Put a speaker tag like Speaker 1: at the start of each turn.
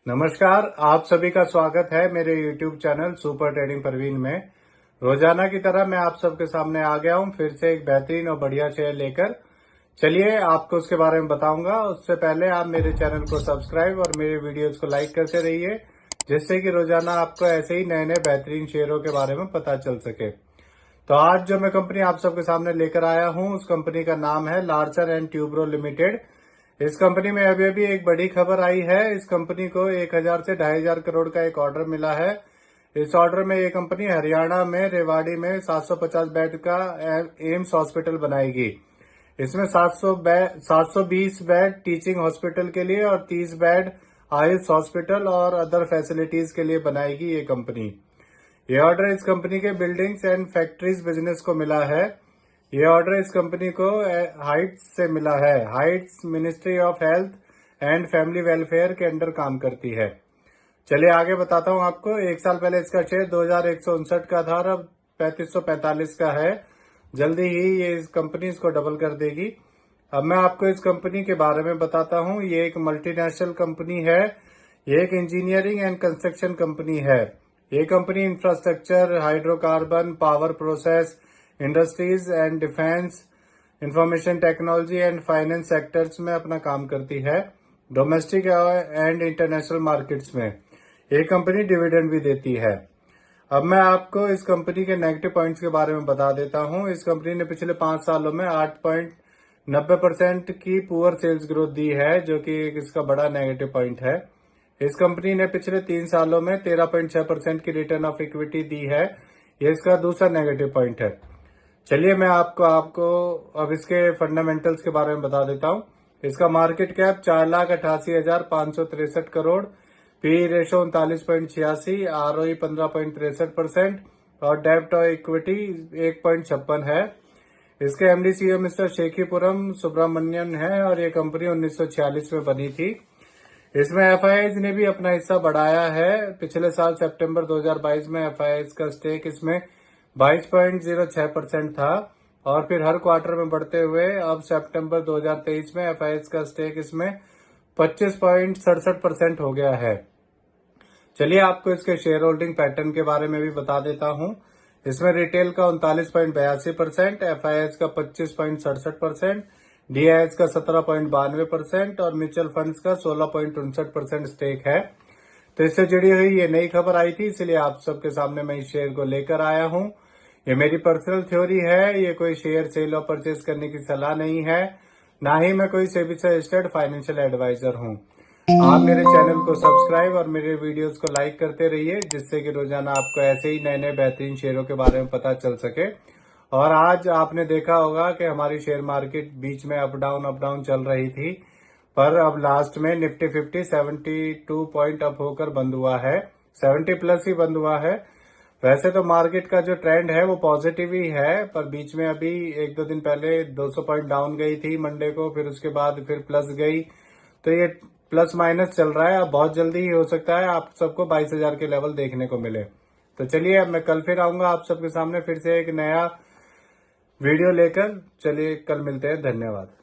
Speaker 1: नमस्कार, आप सभी का स्वागत है मेरे YouTube channel super trading Parveen में। रोजाना की तरह मैं आप सबके सामने आ गया हूं फिर से एक बेहतरीन और बढ़िया शेयर लेकर। चलिए आपको उसके बारे में बताऊंगा। उससे पहले आप मेरे चैनल को सब्सक्राइब और मेरे वीडियोस को लाइक करते रहिए, जिससे कि रोजाना आपको ऐसे ही नए नए बेहतरीन शेयरों के बारे में पता चल सके। तो आज जो मैं कंपनी आप सबके सामने लेकर आया हूं, उस कंपनी का नाम है लार्सन एंड ट्यूब्रो लिमिटेड। इस कंपनी में अभी अभी एक बड़ी खबर आई है। इस कंपनी को 1000 से 2500 करोड़ का एक ऑर्डर मिला है। इस ऑर्डर में ये कंपनी हरियाणा में रेवाड़ी में 750 बेड का एम्स हॉस्पिटल बनाएगी। इसमें 720 बेड टीचिंग हॉस्पिटल के लिए और 30 बेड आयुष हॉस्पिटल और अदर फैसिलिटीज के लिए बनाएगी ये कंपनी। ये ऑर्डर इस कंपनी के बिल्डिंग्स एंड फैक्ट्रीज बिजनेस को मिला है। ये ऑर्डर इस कंपनी को हाइट्स से मिला है। Heights ministry of health and family welfare के अंडर काम करती है। चलिए आगे बताता हूं आपको। एक साल पहले इसका शेयर 2159 का था और अब 3545 का है। जल्दी ही ये इस कंपनी इसको डबल कर देगी। अब मैं आपको इस कंपनी के बारे में बताता हूं। ये एक मल्टीनेशनल कंपनी है। ये एक इंजीनियरिंग एंड कंस्ट्रक्शन कंपनी है। ये company infrastructure, hydrocarbon, power process, industries and defence, information technology and finance sectors में अपना काम करती है, डोमेस्टिक एंड इंटरनेशनल मार्केट्स में। ये कंपनी डिविडेंड भी देती है। अब मैं आपको इस कंपनी के नेगेटिव पॉइंट्स के बारे में बता देता हूं। इस कंपनी ने पिछले 5 सालों में 8.90% की पुअर सेल्स ग्रोथ दी है, जो कि इसका बड़ा नेगेटिव पॉइंट है। इस कंपनी ने पिछले 3 सालों में 13.6% की रिटर्न ऑफ इक्विटी दी है। ये इसका दूसरा नेगेटिव पॉइंट है। चलिए मैं आपको अब इसके फंडामेंटल्स के बारे में बता देता हूं। इसका market cap 4,88,563 crore, P ratio 39.86, ROE 15.63% और डेब्ट और इक्विटी 1.56 है। इसके एमडी सीईओ मिस्टर शेखीपुरम सुब्रमण्यन है और ये कंपनी 1946 में बनी थी। इसमें एफआईआईज ने भी अपना हिस्सा बढ़ाया है। पिछले साल सितंबर 2022 में एफआईआईज का स्टेक इसमें 22.06% था और फिर हर क्वार्टर में बढ़ते हुए अब सितंबर 2023 में एफआईआईज का स्टेक इसमें 25.67% हो गया है। चलिए आपको इसके शेयर होल्डिंग पैटर्न के बारे में भी बता देता हूं। इसमें रिटेल का 39.82%, एफआईआईज का 25.67%, डीआईएच का 17.92% और म्यूचुअल फंड्स का 16.59% स्टेक है। तो इससे जुड़ी हुई ये नई खबर आई थी, इसलिए आप सबके सामने मैं इस शेयर को लेकर आया हूं। ये मेरी पर्सनल थ्योरी है। ये कोई शेयर सेल और परचेज करने की सलाह नहीं है, ना ही मैं कोई सेबी से रजिस्टर्ड फाइनेंशियल एडवाइजर हूं। आप मेरे चैनल को सब्सक्राइब और मेरे वीडियोस को लाइक करते रहिए, जिससे कि रोजाना आपको ऐसे ही नए नए बेहतरीन शेयरों के बारे में पता चल सके। और आज आपने देखा होगा कि हमारी शेयर मार्केट बीच में अप डाउन चल रही थी, पर अब लास्ट में निफ्टी 50 72 पॉइंट अप होकर बंद हुआ है। 70 प्लस ही बंद हुआ है। वैसे तो मार्केट का जो ट्रेंड है वो पॉजिटिव ही है, पर बीच में अभी 1-2 दिन पहले 200 पॉइंट डाउन गई थी मंडे को, फिर उसके बाद फिर प्लस गई। तो ये प्लस माइनस चल रहा है। अब बहुत जल्दी ही हो सकता है आप सबको 22,000 के लेवल देखने को मिले। तो चलिए अब मैं कल फिर आऊंगा आप सबके सामने फिर से एक नया वीडियो लेकर। चलिए कल मिलते हैं। धन्यवाद।